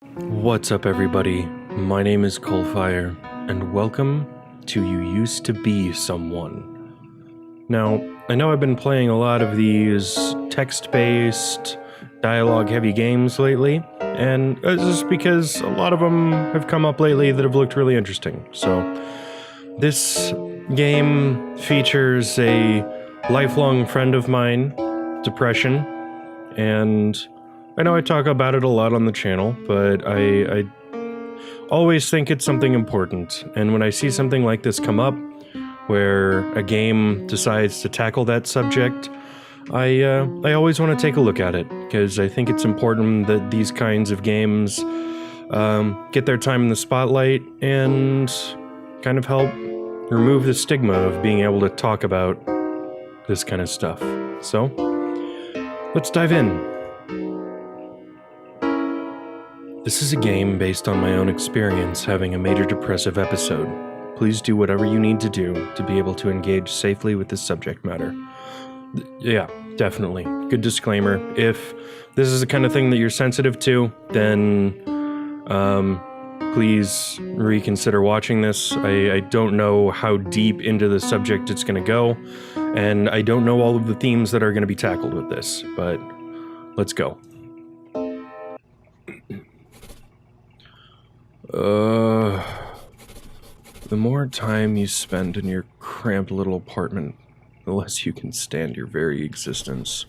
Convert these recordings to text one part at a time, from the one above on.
What's up, everybody? My name is CoalFire, and welcome to You Used to Be Someone. Now, I know I've been playing a lot of these text-based, dialogue-heavy games lately, and it's just because a lot of them have come up lately that have looked really interesting. So, this game features a lifelong friend of mine, depression, and I know I talk about it a lot on the channel, but I always think it's something important, and when I see something like this come up, where a game decides to tackle that subject, I always want to take a look at it, because I think it's important that these kinds of games get their time in the spotlight and kind of help remove the stigma of being able to talk about this kind of stuff. So, let's dive in. This is a game based on my own experience having a major depressive episode. Please do whatever you need to do to be able to engage safely with this subject matter. Yeah, definitely. Good disclaimer. If this is the kind of thing that you're sensitive to, then please reconsider watching this. I don't know how deep into the subject it's going to go, and I don't know all of the themes that are going to be tackled with this, but let's go. The more time you spend in your cramped little apartment, the less you can stand your very existence.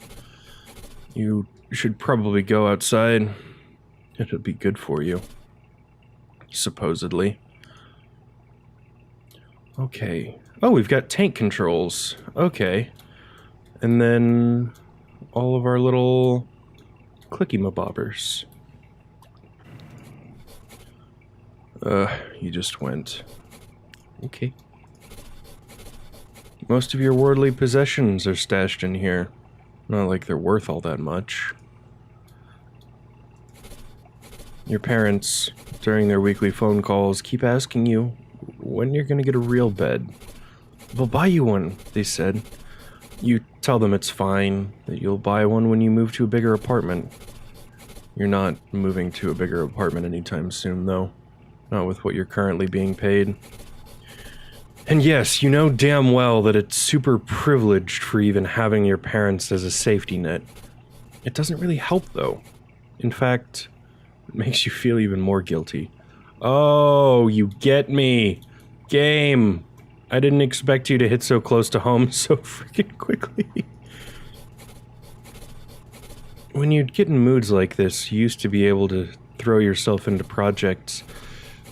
You should probably go outside. It'll be good for you. Supposedly. Okay. Oh, we've got tank controls. Okay. And then all of our little clicky-mabobbers. You just went. Okay. Most of your worldly possessions are stashed in here. Not like they're worth all that much. Your parents, during their weekly phone calls, keep asking you when you're gonna get a real bed. They'll buy you one, they said. You tell them it's fine, that you'll buy one when you move to a bigger apartment. You're not moving to a bigger apartment anytime soon, though. Not with what you're currently being paid. And yes, you know damn well that it's super privileged for even having your parents as a safety net. It doesn't really help, though. In fact, it makes you feel even more guilty. Oh, you get me. Game. I didn't expect you to hit so close to home so freaking quickly. When you'd get in moods like this, you used to be able to throw yourself into projects.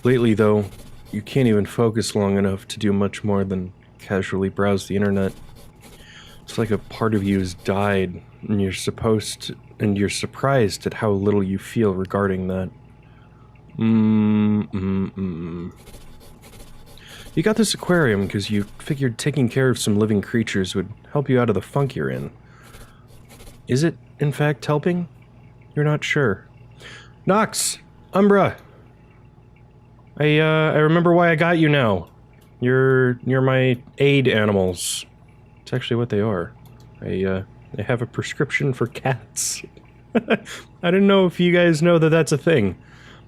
Lately, though, you can't even focus long enough to do much more than casually browse the internet. It's like a part of you has died, and you're surprised at how little you feel regarding that. You got this aquarium because you figured taking care of some living creatures would help you out of the funk you're in. Is it, in fact, helping? You're not sure. Nox! Umbra! I remember why I got you now. You're my aid animals. It's actually what they are. They have a prescription for cats. I didn't know if you guys know that that's a thing.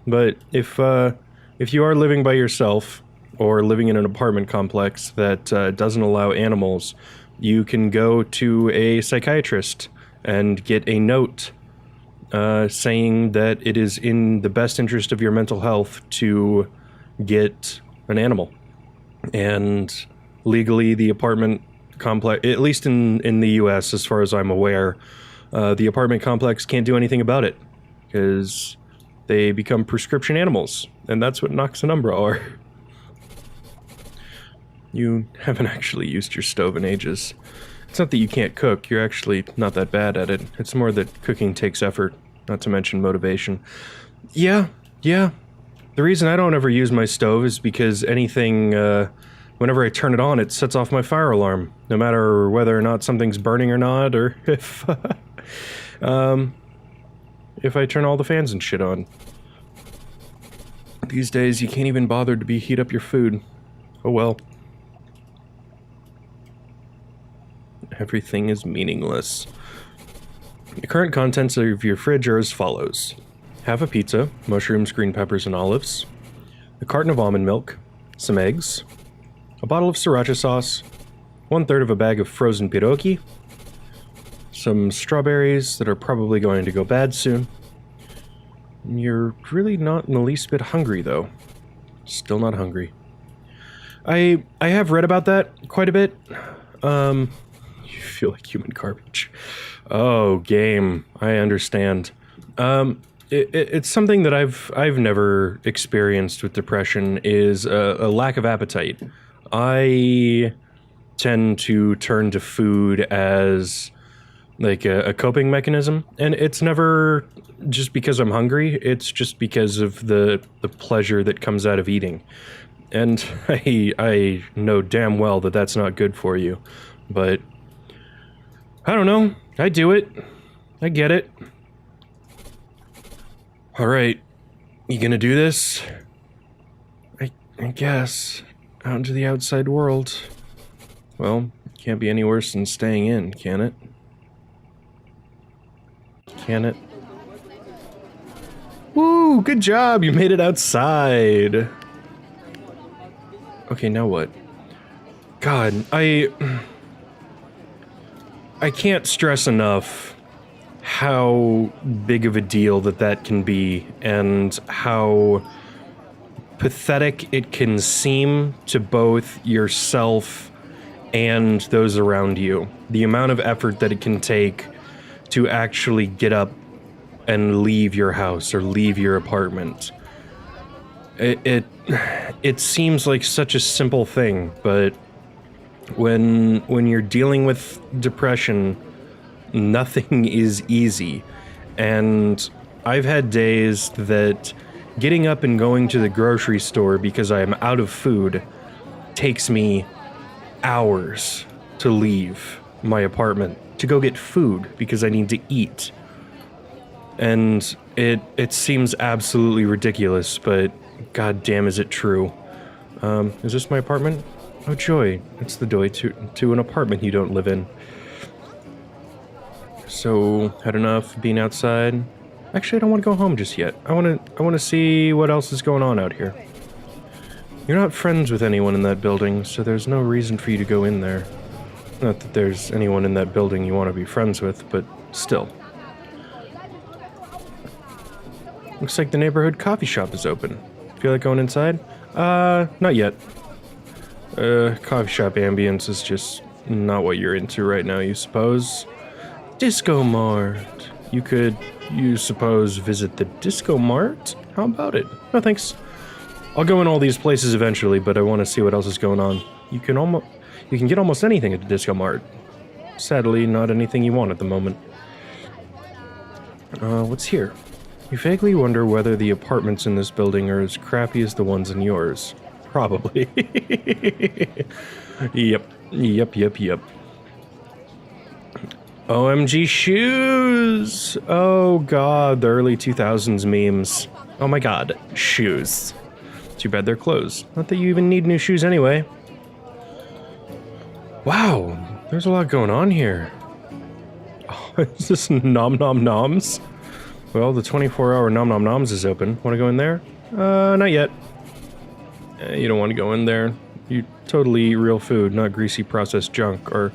But if you are living by yourself, or living in an apartment complex that doesn't allow animals, you can go to a psychiatrist and get a note saying that it is in the best interest of your mental health to get an animal. And legally, the apartment complex, at least in the US, as far as I'm aware, the apartment complex can't do anything about it, because they become prescription animals, and that's what Nox and Umbra are. You haven't actually used your stove in ages. It's not that you can't cook, you're actually not that bad at it. It's more that cooking takes effort, not to mention motivation. Yeah. The reason I don't ever use my stove is because anything, whenever I turn it on, it sets off my fire alarm. No matter whether or not something's burning or not, or if I turn all the fans and shit on. These days, you can't even bother to heat up your food. Oh well. Everything is meaningless. The current contents of your fridge are as follows. half a pizza, mushrooms, green peppers, and olives, a carton of almond milk, some eggs, a bottle of sriracha sauce, 1/3 of a bag of frozen pierogi, some strawberries that are probably going to go bad soon. You're really not in the least bit hungry, though. Still not hungry. I have read about that quite a bit. You feel like human garbage. Oh, game. I understand. It's something that I've never experienced with depression, is a lack of appetite. I tend to turn to food as like a coping mechanism, and it's never just because I'm hungry, it's just because of the pleasure that comes out of eating. And I know damn well that that's not good for you, but I don't know, I do it. I get it. Alright, you gonna do this? I guess. Out into the outside world. Well, it can't be any worse than staying in, can it? Can it? Woo, good job, you made it outside. Okay, now what? God, I can't stress enough how big of a deal that can be, and how pathetic it can seem to both yourself and those around you. The amount of effort that it can take to actually get up and leave your house or leave your apartment. It seems like such a simple thing, but when you're dealing with depression, nothing is easy. And I've had days that getting up and going to the grocery store because I'm out of food takes me hours to leave my apartment to go get food because I need to eat. And it seems absolutely ridiculous, but god damn is it true. Is this my apartment? Oh joy, it's the door to an apartment you don't live in. So, had enough being outside? Actually, I don't want to go home just yet. I want to see what else is going on out here. You're not friends with anyone in that building, so there's no reason for you to go in there. Not that there's anyone in that building you want to be friends with, but still. Looks like the neighborhood coffee shop is open. Feel like going inside? Not yet. Coffee shop ambience is just not what you're into right now, you suppose. Disco Mart. You suppose, visit the Disco Mart? How about it? No thanks. I'll go in all these places eventually, but I want to see what else is going on. You can get almost anything at the Disco Mart. Sadly, not anything you want at the moment. What's here? You vaguely wonder whether the apartments in this building are as crappy as the ones in yours. Probably. Yep. OMG shoes! Oh god, the early 2000s memes. Oh my god, shoes. Too bad they're closed. Not that you even need new shoes anyway. Wow, there's a lot going on here. Oh, is this Nom Nom Noms? Well, the 24-hour Nom Nom Noms is open. Want to go in there? Not yet. You don't want to go in there. You totally eat real food, not greasy processed junk, or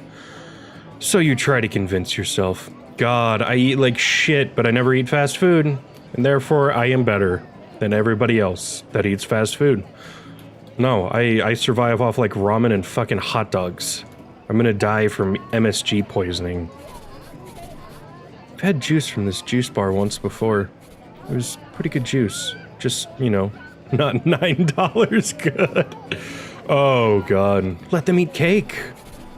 so you try to convince yourself. God, I eat like shit, but I never eat fast food, and therefore I am better than everybody else that eats fast food. No, I survive off like ramen and fucking hot dogs. I'm gonna die from MSG poisoning. I've had juice from this juice bar once before. It was pretty good juice. Just, you know, not $9 good. Oh god. Let them eat cake.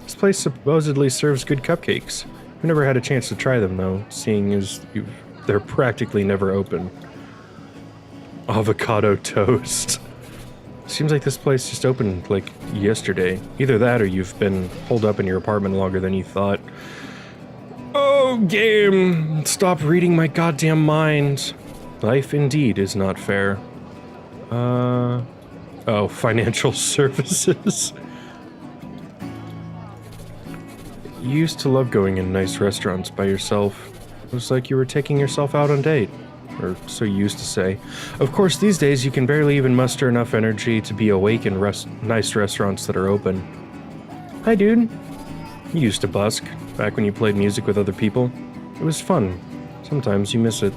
This place supposedly serves good cupcakes. I've never had a chance to try them though, seeing as they're practically never open. Avocado toast. Seems like this place just opened, like, yesterday. Either that or you've been holed up in your apartment longer than you thought. Oh, game! Stop reading my goddamn mind. Life indeed is not fair. Oh, financial services. You used to love going in nice restaurants by yourself. It was like you were taking yourself out on date. or so you used to say. Of course, these days you can barely even muster enough energy to be awake in nice restaurants that are open. Hi, dude. You used to busk, back when you played music with other people. It was fun. Sometimes you miss it.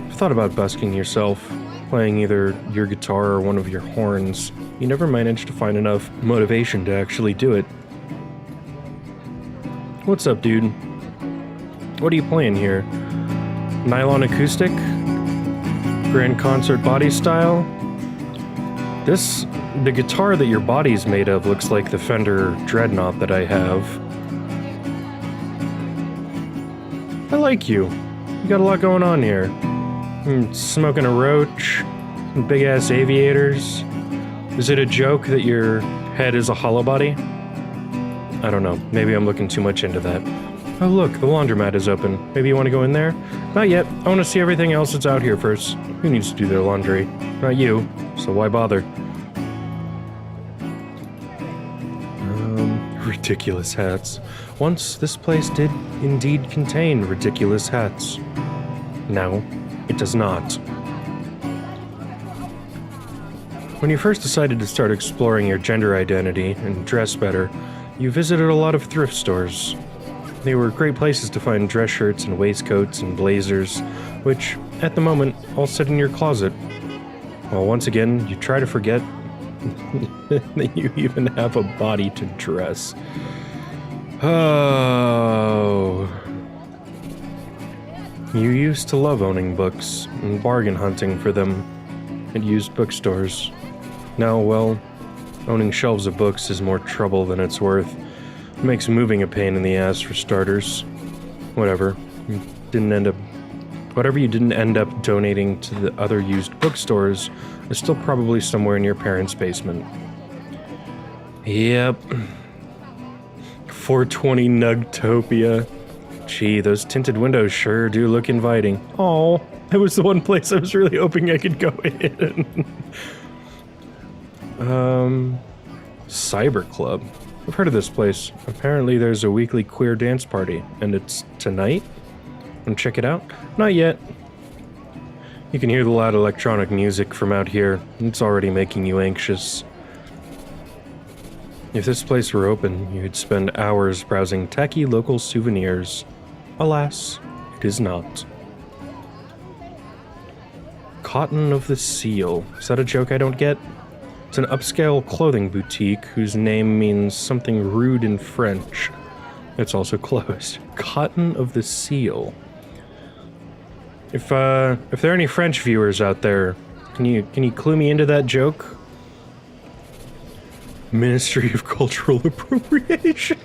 I've thought about busking yourself, playing either your guitar or one of your horns. You never managed to find enough motivation to actually do it. What's up, dude? What are you playing here? Nylon acoustic? Grand concert body style? The guitar that your body's made of looks like the Fender Dreadnought that I have. I like you. You got a lot going on here. Smoking a roach, big ass aviators. Is it a joke that your head is a hollow body? I don't know. Maybe I'm looking too much into that. Oh look, the laundromat is open. Maybe you want to go in there? Not yet. I want to see everything else that's out here first. Who needs to do their laundry? Not you. So why bother? Ridiculous hats. Once, this place did indeed contain ridiculous hats. Now, it does not. When you first decided to start exploring your gender identity and dress better, you visited a lot of thrift stores. They were great places to find dress shirts and waistcoats and blazers, which, at the moment, all sit in your closet. While once again, you try to forget that you even have a body to dress. Oh. You used to love owning books and bargain hunting for them at used bookstores. Now, well, owning shelves of books is more trouble than it's worth. It makes moving a pain in the ass for starters. Whatever you didn't end up donating to the other used bookstores is still probably somewhere in your parents' basement. Yep. 420 Nugtopia. Gee, those tinted windows sure do look inviting. Oh, that was the one place I was really hoping I could go in. Cyber Club. I've heard of this place. Apparently there's a weekly queer dance party, and it's tonight? Want to check it out? Not yet. You can hear the loud electronic music from out here. It's already making you anxious. If this place were open, you'd spend hours browsing tacky local souvenirs. Alas, it is not. Cotton of the Seal. Is that a joke I don't get? It's an upscale clothing boutique whose name means something rude in French. It's also closed. Cotton of the Seal. If there are any French viewers out there, can you clue me into that joke? Ministry of Cultural Appropriation.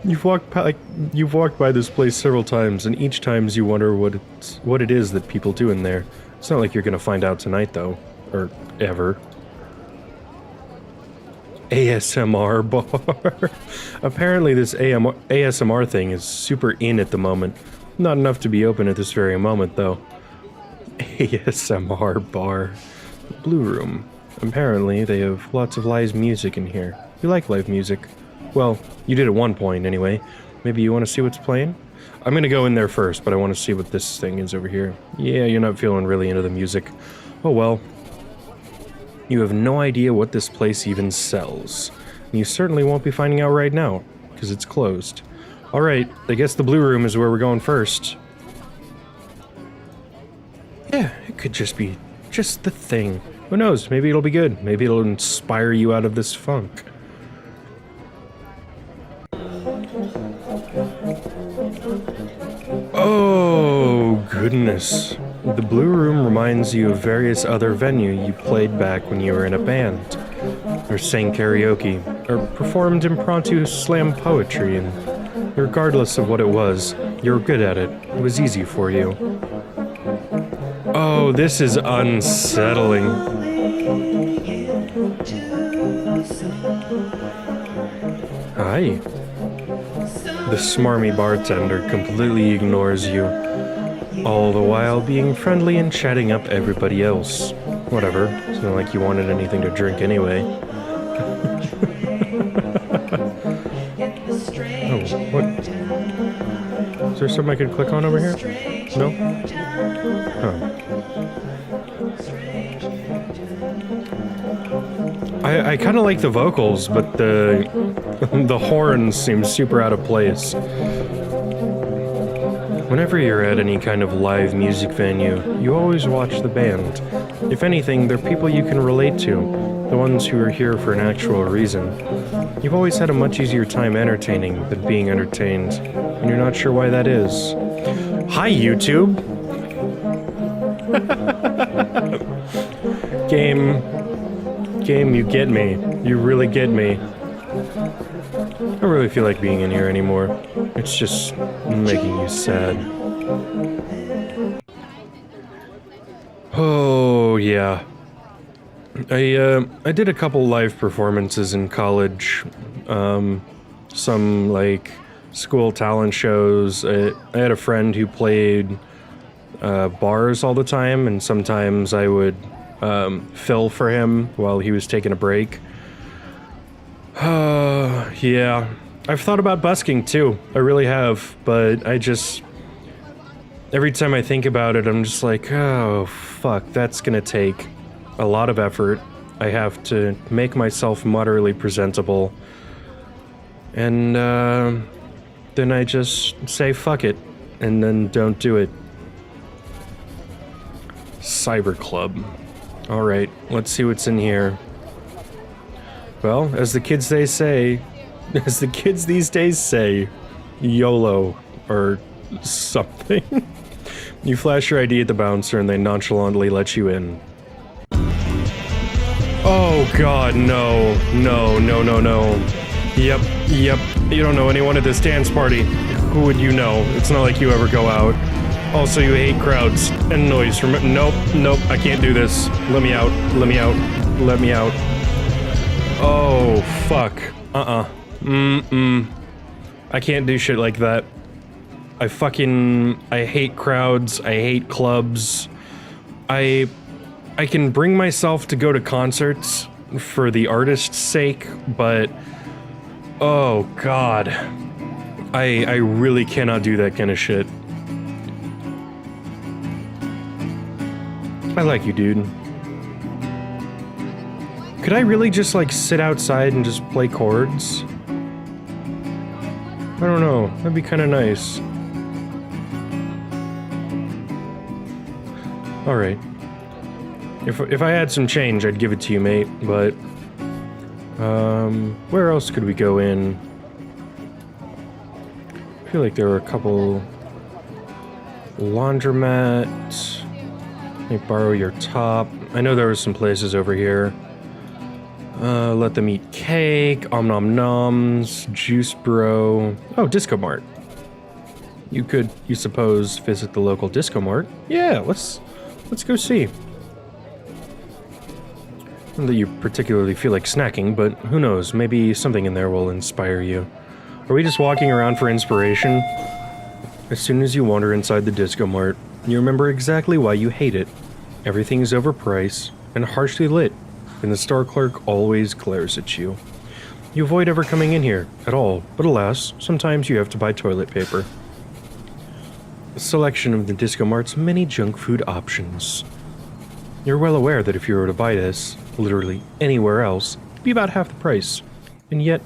You've walked by this place several times, and each time you wonder what it is that people do in there. It's not like you're gonna find out tonight, though, or ever. ASMR bar. Apparently, this ASMR thing is super in at the moment. Not enough to be open at this very moment, though. ASMR bar. Blue Room. Apparently, they have lots of live music in here. You like live music. Well, you did at one point, anyway. Maybe you want to see what's playing? I'm gonna go in there first, but I want to see what this thing is over here. Yeah, you're not feeling really into the music. Oh well. You have no idea what this place even sells. And you certainly won't be finding out right now, because it's closed. Alright, I guess the Blue Room is where we're going first. Yeah, it could just be just the thing. Who knows, maybe it'll be good. Maybe it'll inspire you out of this funk. Oh, goodness. The Blue Room reminds you of various other venues you played back when you were in a band, or sang karaoke, or performed impromptu slam poetry, and regardless of what it was, you were good at it. It was easy for you. Oh, this is unsettling. Hi. The smarmy bartender completely ignores you, all the while being friendly and chatting up everybody else. Whatever, it's not like you wanted anything to drink anyway. Oh, what? Is there something I could click on over here? No? Huh. I kind of like the vocals, but the the horns seem super out of place. Whenever you're at any kind of live music venue, you always watch the band. If anything, they're people you can relate to, the ones who are here for an actual reason. You've always had a much easier time entertaining than being entertained, and you're not sure why that is. Hi, YouTube! Game, you get me. You really get me. I don't really feel like being in here anymore. It's just making you sad. Oh, yeah. I did a couple live performances in college. Some, like, school talent shows. I had a friend who played bars all the time, and sometimes I would fill for him while he was taking a break. Yeah. I've thought about busking too. I really have, but I just... Every time I think about it, I'm just like, oh, fuck, that's gonna take a lot of effort. I have to make myself moderately presentable. And, then I just say fuck it, and then don't do it. Cyber Club. Alright, let's see what's in here. Well, as the kids these days say, YOLO, or something. You flash your ID at the bouncer and they nonchalantly let you in. Oh god, no. No. Yep. You don't know anyone at this dance party. Who would you know? It's not like you ever go out. Also, you hate crowds and noise from... Nope, I can't do this. Let me out. Oh, fuck. I can't do shit like that. I hate crowds, I hate clubs. I can bring myself to go to concerts for the artist's sake, but... Oh, God. I really cannot do that kind of shit. I like you, dude. Could I really just, like, sit outside and just play chords? I don't know. That'd be kind of nice. Alright. If I had some change, I'd give it to you, mate, but... where else could we go in? I feel like there were a couple... Laundromat... Let me borrow your top. I know there were some places over here. Let them eat cake, om nom noms, juice bro. Oh, Disco Mart. You could, you suppose, visit the local Disco Mart. Yeah, let's go see. Not that you particularly feel like snacking, but who knows, maybe something in there will inspire you. Are we just walking around for inspiration? As soon as you wander inside the Disco Mart, you remember exactly why you hate it. Everything is overpriced and harshly lit, and the store clerk always glares at you. You avoid ever coming in here at all, but alas, sometimes you have to buy toilet paper. A selection of the Disco Mart's many junk food options. You're well aware that if you were to buy this, literally anywhere else, it'd be about half the price. And yet,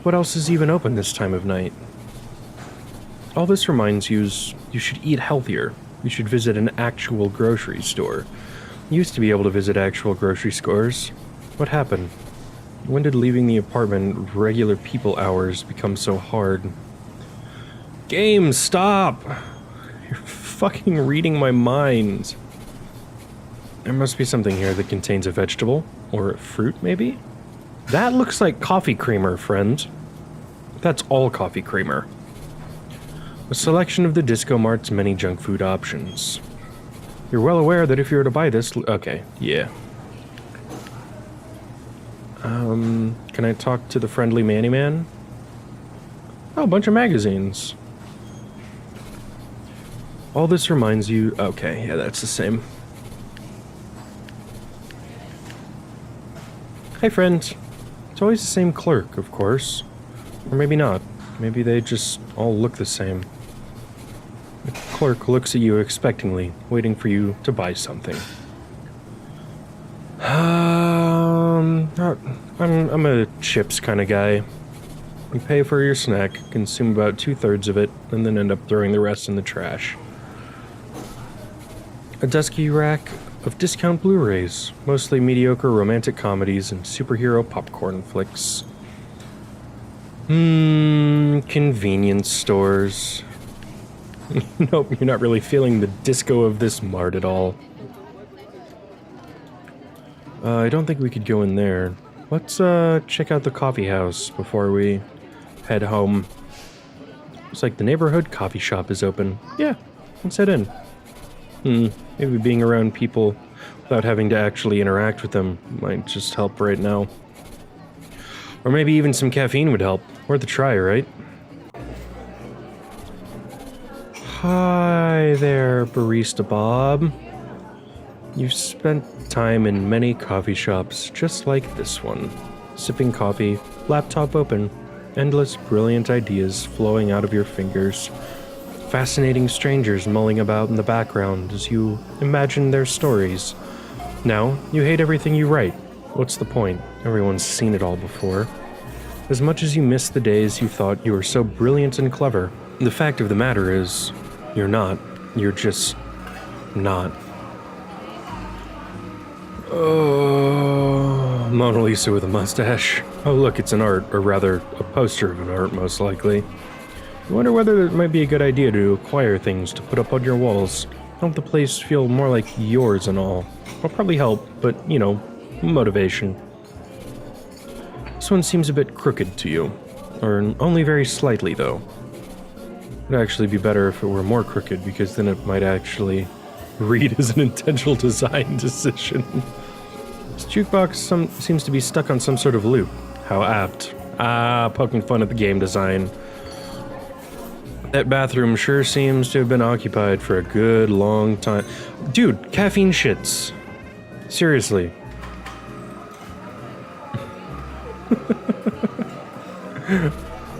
what else is even open this time of night? All this reminds you should eat healthier. You should visit an actual grocery store. You used to be able to visit actual grocery stores. What happened? When did leaving the apartment regular people hours become so hard? Game, stop! You're fucking reading my mind. There must be something here that contains a vegetable. Or a fruit, maybe? That looks like coffee creamer, friend. That's all coffee creamer. A selection of the Disco Mart's many junk food options. You're well aware that if you were to buy this... Okay, yeah. Can I talk to the friendly Manny Man? Oh, a bunch of magazines. All this reminds you... Okay, yeah, that's the same. Hi, friend. It's always the same clerk, of course. Or maybe not. Maybe they just all look the same. clerk looks at you expectantly, waiting for you to buy something. I'm a chips kind of guy. You pay for your snack, consume about 2/3 of it, and then end up throwing the rest in the trash. A dusky rack of discount Blu-rays, mostly mediocre romantic comedies and superhero popcorn flicks. Convenience stores. Nope, you're not really feeling the disco of this Mart at all. I don't think we could go in there. Let's check out the coffee house before we head home. Looks like the neighborhood coffee shop is open. Yeah, let's head in. Maybe being around people without having to actually interact with them might just help right now. Or maybe even some caffeine would help. Worth a try, right? Hi there, Barista Bob. You've spent time in many coffee shops just like this one. Sipping coffee, laptop open, endless brilliant ideas flowing out of your fingers. Fascinating strangers mulling about in the background as you imagine their stories. Now, you hate everything you write. What's the point? Everyone's seen it all before. As much as you miss the days you thought you were so brilliant and clever, the fact of the matter is, you're not. You're just not. Oh, Mona Lisa with a mustache. Oh look, it's an art, or rather, a poster of an art, most likely. I wonder whether it might be a good idea to acquire things to put up on your walls. Help the place feel more like yours and all. Will probably help, but, you know, motivation. This one seems a bit crooked to you. Or only very slightly, though. It'd actually be better if it were more crooked, because then it might actually read as an intentional design decision. This jukebox seems to be stuck on some sort of loop. How apt. Poking fun at the game design. That bathroom sure seems to have been occupied for a good long time. Dude, caffeine shits. Seriously.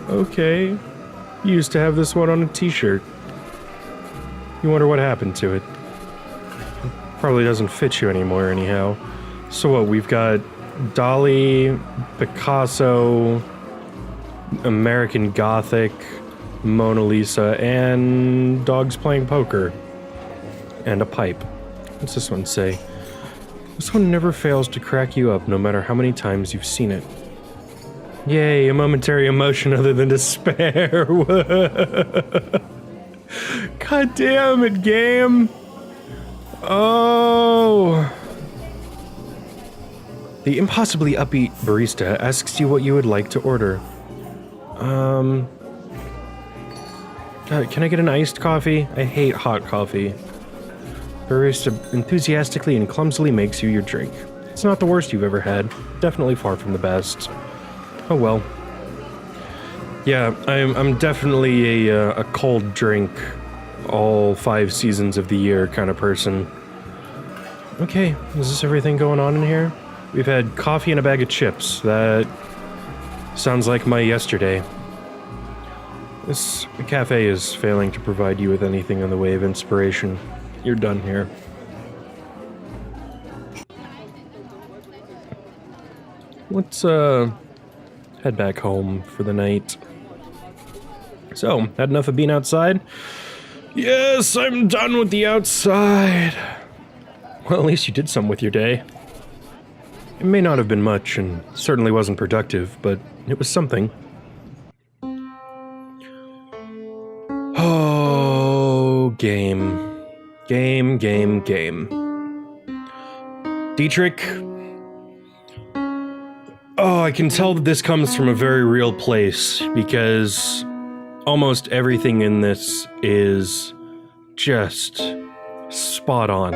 Okay. You used to have this one on a t-shirt. You wonder what happened to it. Probably doesn't fit you anymore anyhow. So what, we've got Dali, Picasso, American Gothic, Mona Lisa, and dogs playing poker. And a pipe. What's this one say? This one never fails to crack you up no matter how many times you've seen it. Yay, a momentary emotion other than despair. God damn it, game. Oh. The impossibly upbeat barista asks you what you would like to order. Can I get an iced coffee? I hate hot coffee. Barista enthusiastically and clumsily makes you your drink. It's not the worst you've ever had. Definitely far from the best. Oh well. Yeah, I'm definitely a cold drink all 5 seasons of the year kind of person. Okay, is this everything going on in here? We've had coffee and a bag of chips. That sounds like my yesterday. This cafe is failing to provide you with anything in the way of inspiration. You're done here. Let's head back home for the night. So, had enough of being outside? Yes, I'm done with the outside. Well, at least you did something with your day. It may not have been much, and certainly wasn't productive, but it was something. Oh, game. Game. Dietrich? Oh, I can tell that this comes from a very real place, because almost everything in this is just spot on.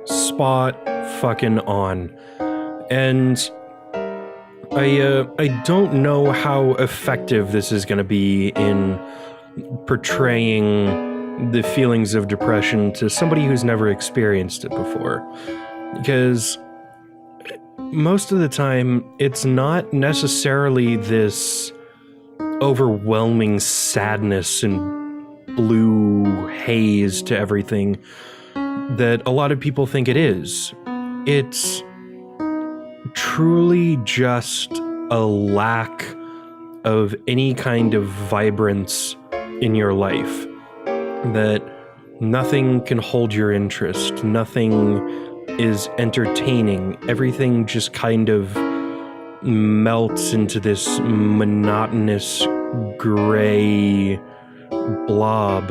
Spot fucking on. And I don't know how effective this is going to be in portraying the feelings of depression to somebody who's never experienced it before. Because most of the time, it's not necessarily this overwhelming sadness and blue haze to everything that a lot of people think it is. It's truly just a lack of any kind of vibrance in your life. That nothing can hold your interest, nothing is entertaining, everything just kind of melts into this monotonous gray blob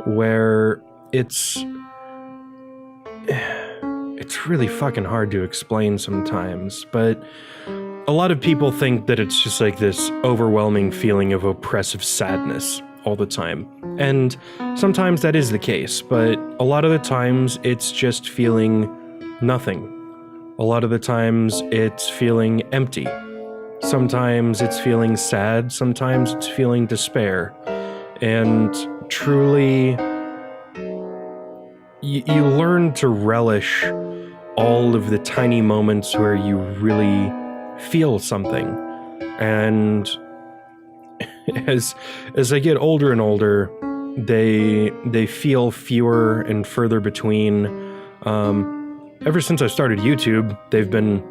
where it's really fucking hard to explain sometimes, but a lot of people think that it's just like this overwhelming feeling of oppressive sadness all the time. And sometimes that is the case, but a lot of the times it's just feeling nothing. A lot of the times it's feeling empty. Sometimes it's feeling sad, sometimes it's feeling despair. And truly, you learn to relish all of the tiny moments where you really feel something. And as I get older and older, they feel fewer and further between. Ever since I started YouTube, they've been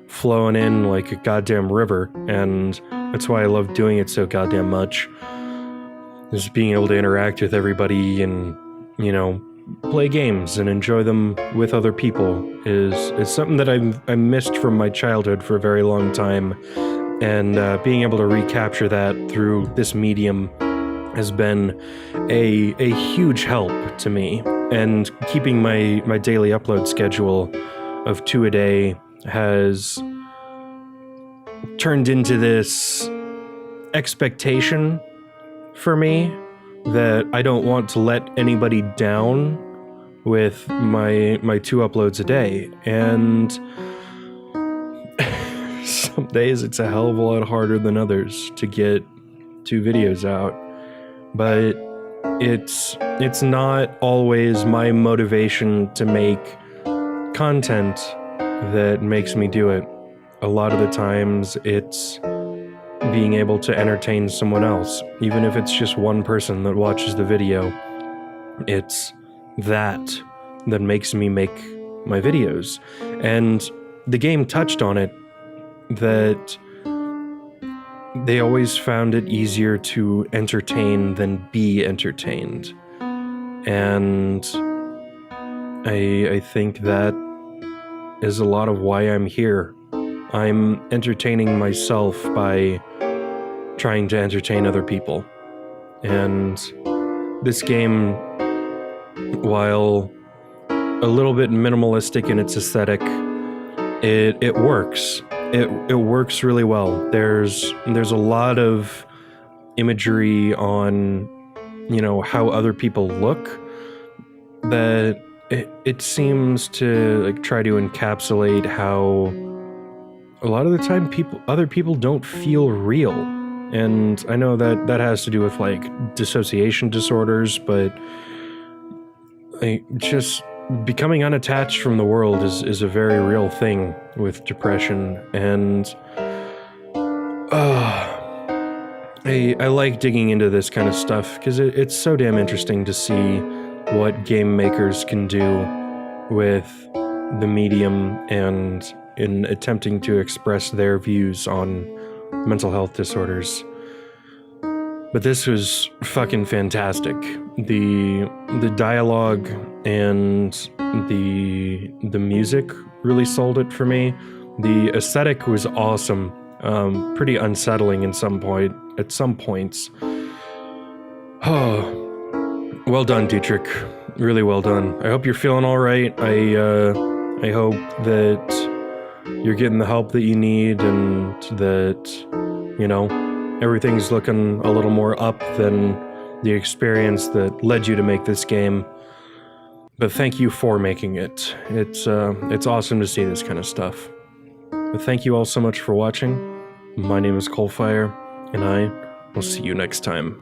flowing in like a goddamn river, and that's why I love doing it so goddamn much. Just being able to interact with everybody and, you know, play games and enjoy them with other people is something that I missed from my childhood for a very long time. And being able to recapture that through this medium has been a huge help to me. And keeping my daily upload schedule of 2 a day has turned into this expectation for me that I don't want to let anybody down with my 2 uploads a day. And some days it's a hell of a lot harder than others to get 2 videos out. But it's not always my motivation to make content that makes me do it. A lot of the times it's being able to entertain someone else, even if it's just one person that watches the video. It's that makes me make my videos. And the game touched on it, that they always found it easier to entertain than be entertained. And I think that is a lot of why I'm here. I'm entertaining myself by trying to entertain other people. And this game, while a little bit minimalistic in its aesthetic, it works. It works really well. There's a lot of imagery on, you know, how other people look, that it seems to like try to encapsulate how a lot of the time other people don't feel real. And I know that has to do with like dissociation disorders, but just becoming unattached from the world is a very real thing with depression. And I like digging into this kind of stuff because it's so damn interesting to see what game makers can do with the medium and in attempting to express their views on mental health disorders. But this was fucking fantastic. The dialogue and the music really sold it for me. The aesthetic was awesome. Pretty unsettling at some points. Oh, well done, Dietrich. Really well done. I hope you're feeling all right. I hope that you're getting the help that you need, and that, you know, everything's looking a little more up than the experience that led you to make this game. But thank you for making it. It's awesome to see this kind of stuff. But thank you all so much for watching. My name is CoalFire, and I will see you next time.